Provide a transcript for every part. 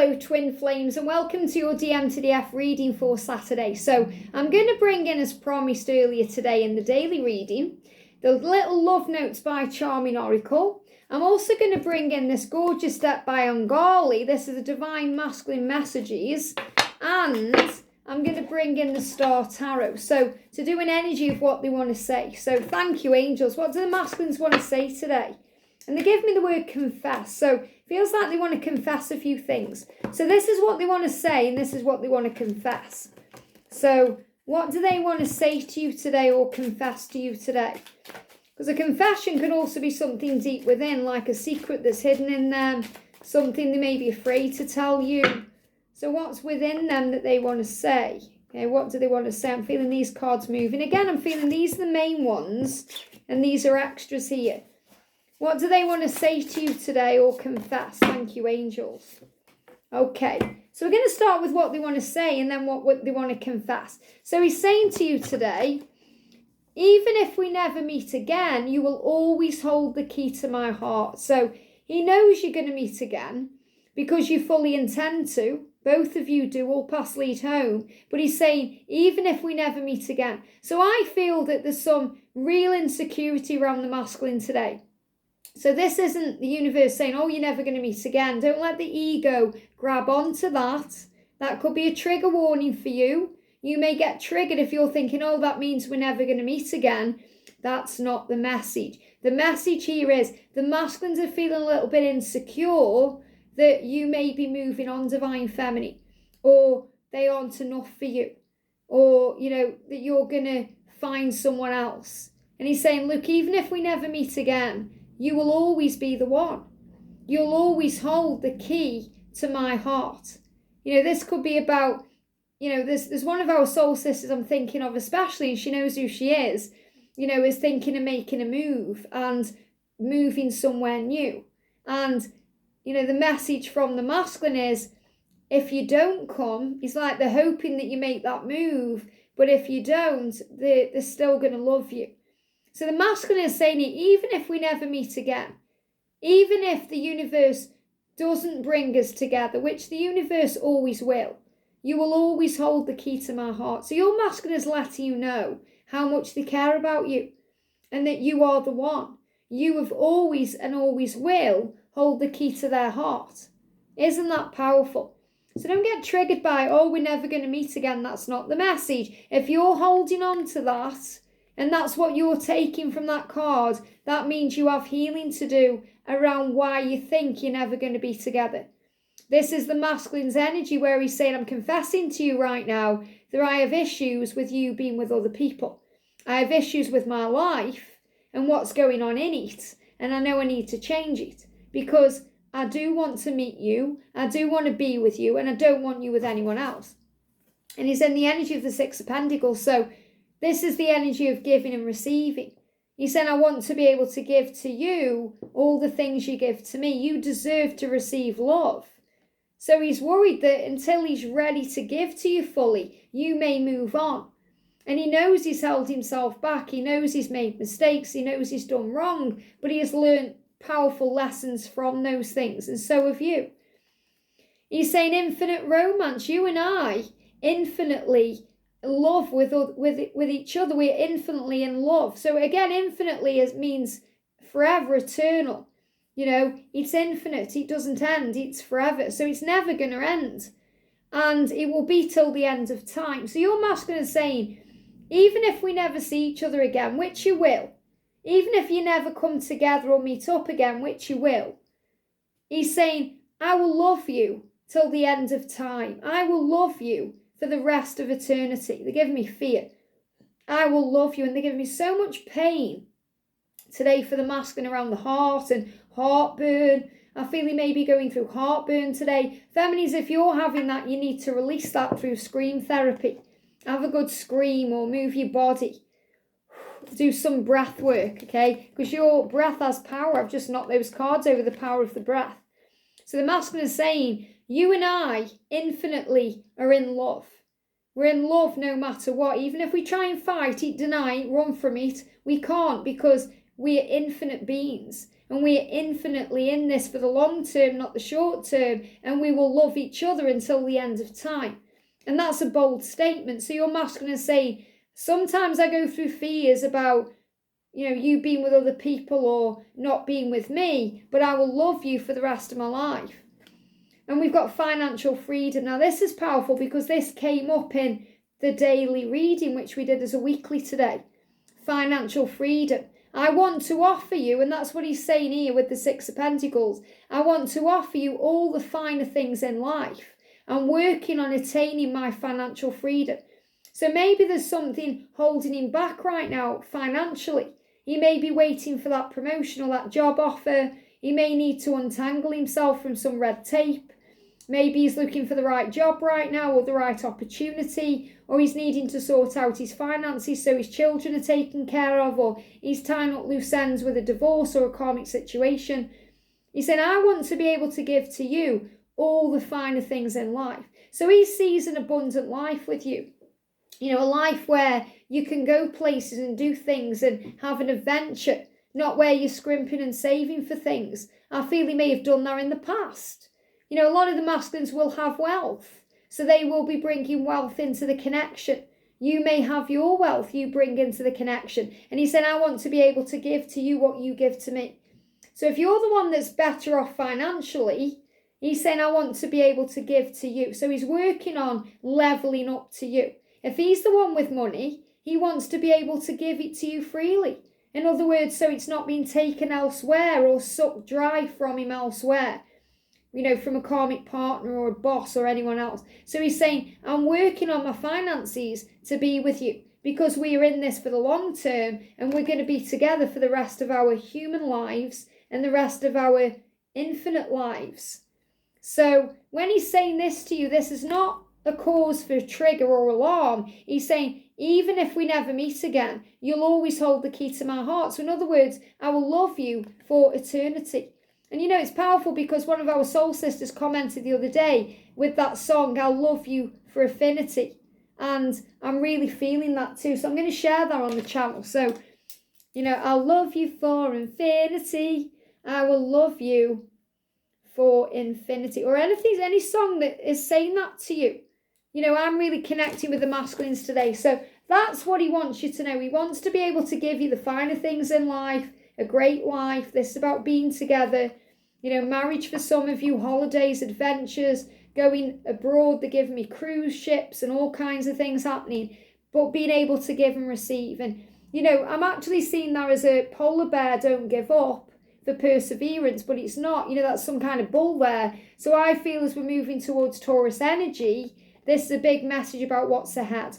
Hello twin flames and welcome to your DM to DF reading for Saturday. So I'm going to bring in, as promised earlier today in the daily reading, the little love notes by Charming Oracle. I'm also going to bring in this gorgeous deck by Angali. This is the Divine Masculine Messages, and I'm going to bring in the Star Tarot. So to do an energy of what they want to say. So thank you, angels. What do the masculines want to say today? And they give me the word confess. So feels like they want to confess a few things. So this is what they want to say, and this is what they want to confess. So what do they want to say to you today or confess to you today? Because a confession could also be something deep within, like a secret that's hidden in them, something they may be afraid to tell you. So what's within them that they want to say? Okay, what do they want to say? I'm feeling these cards moving. Again, I'm feeling these are the main ones, and these are extras here. What do they want to say to you today or confess? Thank you, angels. Okay, so we're going to start with what they want to say and then what they want to confess. So he's saying to you today, even if we never meet again, you will always hold the key to my heart. So he knows you're going to meet again because you fully intend to. Both of you do, all paths lead home. But he's saying, even if we never meet again. So I feel that there's some real insecurity around the masculine today. So this isn't the universe saying, oh, you're never going to meet again. Don't let the ego grab onto that. That could be a trigger warning for you. You may get triggered if you're thinking, oh, that means we're never going to meet again. That's not the message. The message here is the masculines are feeling a little bit insecure that you may be moving on, divine feminine, or they aren't enough for you, or, you know, that you're going to find someone else. And he's saying, look, even if we never meet again, you will always be the one. You'll always hold the key to my heart. You know, this could be about, you know, there's one of our soul sisters I'm thinking of especially, and she knows who she is, you know, is thinking of making a move and moving somewhere new. And, you know, the message from the masculine is, if you don't come, it's like they're hoping that you make that move, but if you don't, they're still going to love you. So the masculine is saying, even if we never meet again, even if the universe doesn't bring us together, which the universe always will, you will always hold the key to my heart. So your masculine is letting you know how much they care about you and that you are the one. You have always and always will hold the key to their heart. Isn't that powerful? So don't get triggered by, oh, we're never going to meet again. That's not the message. If you're holding on to that, and that's what you're taking from that card, that means you have healing to do around why you think you're never going to be together. This is the masculine's energy where he's saying, I'm confessing to you right now that I have issues with you being with other people. I have issues with my life and what's going on in it. And I know I need to change it because I do want to meet you. I do want to be with you, and I don't want you with anyone else. And he's in the energy of the Six of Pentacles. So this is the energy of giving and receiving. He said, I want to be able to give to you all the things you give to me. You deserve to receive love. So he's worried that until he's ready to give to you fully, you may move on. And he knows he's held himself back. He knows he's made mistakes. He knows he's done wrong. But he has learned powerful lessons from those things. And so have you. He's saying infinite romance. You and I infinitely love with each other. We're infinitely in love. So again, infinitely means forever, eternal. You know, it's infinite. It doesn't end. It's forever. So it's never going to end. And it will be till the end of time. So your masculine is saying, even if we never see each other again, which you will, even if you never come together or meet up again, which you will, he's saying, I will love you till the end of time. I will love you for the rest of eternity. They're giving me fear. I will love you. And they're giving me so much pain today for the masculine around the heart and heartburn. I feel you may be going through heartburn today. Feminines, if you're having that, you need to release that through scream therapy. Have a good scream or move your body. Do some breath work, okay? Because your breath has power. I've just knocked those cards over the power of the breath. So the masculine is saying, you and I infinitely are in love. We're in love no matter what. Even if we try and fight it, deny it, run from it, we can't because we are infinite beings. And we are infinitely in this for the long term, not the short term. And we will love each other until the end of time. And that's a bold statement. So your masculine is saying, sometimes I go through fears about, you being with other people or not being with me, but I will love you for the rest of my life. And we've got financial freedom. Now, this is powerful because this came up in the daily reading, which we did as a weekly today. Financial freedom. I want to offer you, and that's what he's saying here with the Six of Pentacles, I want to offer you all the finer things in life. I'm working on attaining my financial freedom. So maybe there's something holding him back right now financially. He may be waiting for that promotion or that job offer. He may need to untangle himself from some red tape. Maybe he's looking for the right job right now or the right opportunity, or he's needing to sort out his finances so his children are taken care of, or he's tying up loose ends with a divorce or a karmic situation. He's saying, I want to be able to give to you all the finer things in life. So he sees an abundant life with you. A life where you can go places and do things and have an adventure, not where you're scrimping and saving for things. I feel he may have done that in the past. A lot of the masculines will have wealth, so they will be bringing wealth into the connection. You may have your wealth you bring into the connection. And he said, I want to be able to give to you what you give to me. So if you're the one that's better off financially, he's saying, I want to be able to give to you. So he's working on leveling up to you. If he's the one with money, he wants to be able to give it to you freely. In other words, so it's not being taken elsewhere or sucked dry from him elsewhere. From a karmic partner or a boss or anyone else. So he's saying, I'm working on my finances to be with you because we are in this for the long term and we're going to be together for the rest of our human lives and the rest of our infinite lives. So when he's saying this to you, this is not a cause for trigger or alarm. He's saying, even if we never meet again, you'll always hold the key to my heart. So in other words, I will love you for eternity. And it's powerful because one of our soul sisters commented the other day with that song, I'll love you for affinity. And I'm really feeling that too. So I'm going to share that on the channel. So, I'll love you for infinity. I will love you for infinity. Or any song that is saying that to you. I'm really connecting with the masculines today. So that's what he wants you to know. He wants to be able to give you the finer things in life, a great life. This is about being together. Marriage for some of you, holidays, adventures, going abroad. They're giving me cruise ships and all kinds of things happening, but being able to give and receive. And, I'm actually seeing that as a polar bear, don't give up, for perseverance, but it's not, that's some kind of bull there. So I feel as we're moving towards Taurus energy, this is a big message about what's ahead.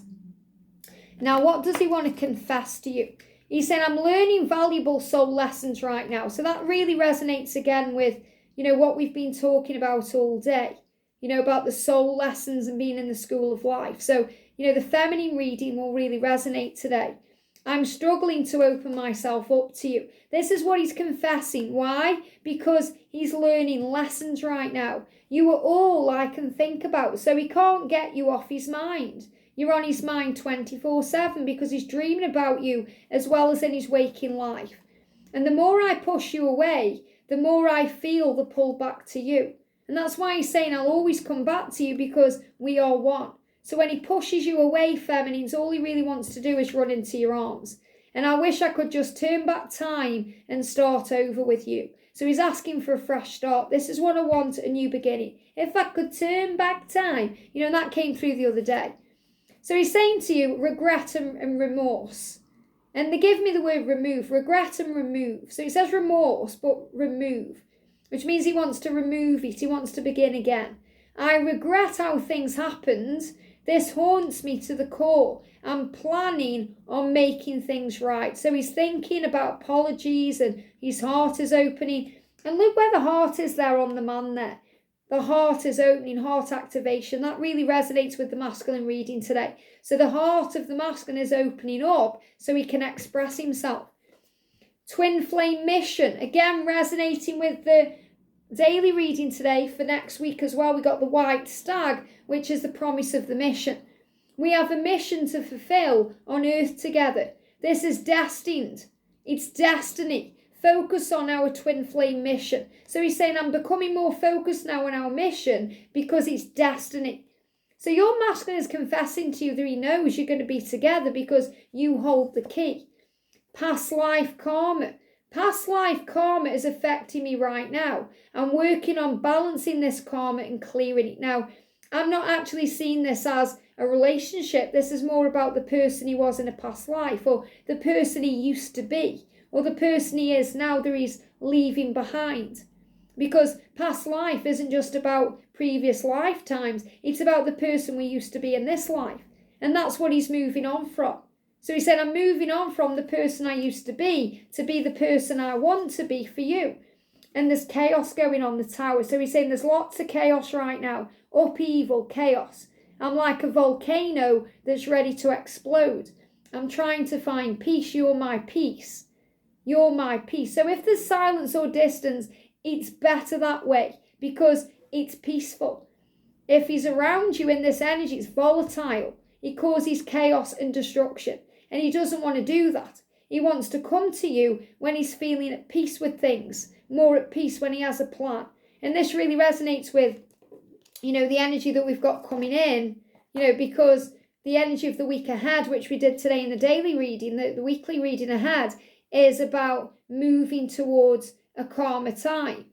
Now, what does he want to confess to you? He's saying, I'm learning valuable soul lessons right now. So that really resonates again with, what we've been talking about all day, about the soul lessons and being in the school of life. So, the feminine reading will really resonate today. I'm struggling to open myself up to you. This is what he's confessing. Why? Because he's learning lessons right now. You are all I can think about. So he can't get you off his mind. You're on his mind 24/7 because he's dreaming about you as well as in his waking life. And the more I push you away, the more I feel the pull back to you. And that's why he's saying I'll always come back to you because we are one. So when he pushes you away, feminines, all he really wants to do is run into your arms. And I wish I could just turn back time and start over with you. So he's asking for a fresh start. This is what I want, a new beginning. If I could turn back time, that came through the other day. So he's saying to you, regret and remorse. And they give me the word remove, regret and remove. So he says remorse, but remove, which means he wants to remove it. He wants to begin again. I regret how things happened. This haunts me to the core. I'm planning on making things right. So he's thinking about apologies and his heart is opening. And look where the heart is there on the man there. The heart is opening, heart activation. That really resonates with the masculine reading today. So the heart of the masculine is opening up so he can express himself. Twin flame mission. Again, resonating with the daily reading today for next week as well. We got the white stag, which is the promise of the mission. We have a mission to fulfill on earth together. This is destined. It's destiny. focus on our twin flame mission. So he's saying, I'm becoming more focused now on our mission because it's destiny. So your masculine is confessing to you that he knows you're going to be together because you hold the key. Past life karma. Past life karma is affecting me right now. I'm working on balancing this karma and clearing it. Now, I'm not actually seeing this as a relationship. This is more about the person he was in a past life, or the person he used to be, or the person he is now that he's leaving behind. Because past life isn't just about previous lifetimes. It's about the person we used to be in this life. And that's what he's moving on from. So he said, I'm moving on from the person I used to be the person I want to be for you. And there's chaos going on the tower. So he's saying there's lots of chaos right now. Upheaval, chaos. I'm like a volcano that's ready to explode. I'm trying to find peace. You're my peace. You're my peace. So if there's silence or distance, it's better that way because it's peaceful. If he's around you in this energy, it's volatile. It causes chaos and destruction. And he doesn't want to do that. He wants to come to you when he's feeling at peace with things, more at peace when he has a plan. And this really resonates with, the energy that we've got coming in, because the energy of the week ahead, which we did today in the daily reading, the weekly reading ahead, is about moving towards a calmer time,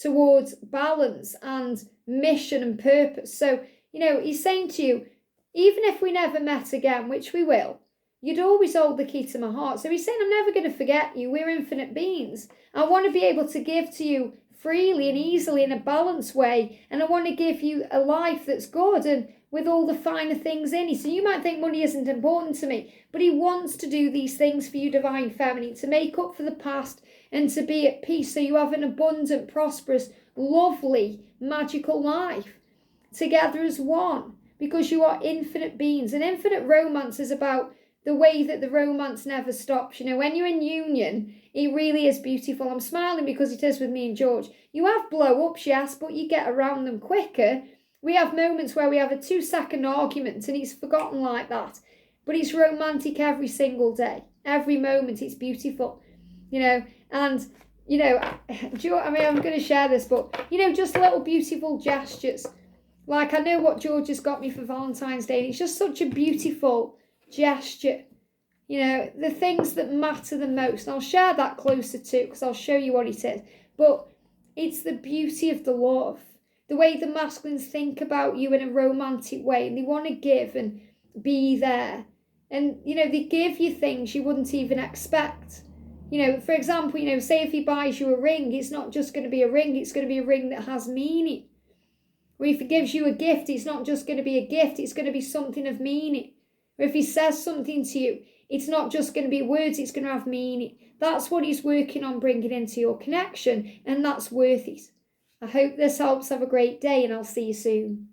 towards balance and mission and purpose. So, he's saying to you, even if we never met again, which we will, you'd always hold the key to my heart. So he's saying, I'm never going to forget you. We're infinite beings. I want to be able to give to you freely and easily in a balanced way. And I want to give you a life that's good and with all the finer things in it. So you might think money isn't important to me, but he wants to do these things for you, Divine Feminine, to make up for the past and to be at peace so you have an abundant, prosperous, lovely, magical life together as one, because you are infinite beings. And infinite romance is about the way that the romance never stops. When you're in union, it really is beautiful. I'm smiling because it is with me and George. You have blow-ups, yes, but you get around them quicker. We have moments where we have a 2-second argument and it's forgotten like that. But it's romantic every single day. Every moment, it's beautiful. And, I'm going to share this, but, just little beautiful gestures. Like, I know what George has got me for Valentine's Day, and it's just such a beautiful gesture. The things that matter the most. And I'll share that closer too, because I'll show you what it is. But it's the beauty of the love. The way the masculines think about you in a romantic way, and they want to give and be there. And, they give you things you wouldn't even expect. For example, say if he buys you a ring, it's not just going to be a ring, it's going to be a ring that has meaning. Or if he gives you a gift, it's not just going to be a gift, it's going to be something of meaning. Or if he says something to you, it's not just going to be words, it's going to have meaning. That's what he's working on bringing into your connection, and that's worth it. I hope this helps. Have a great day, and I'll see you soon.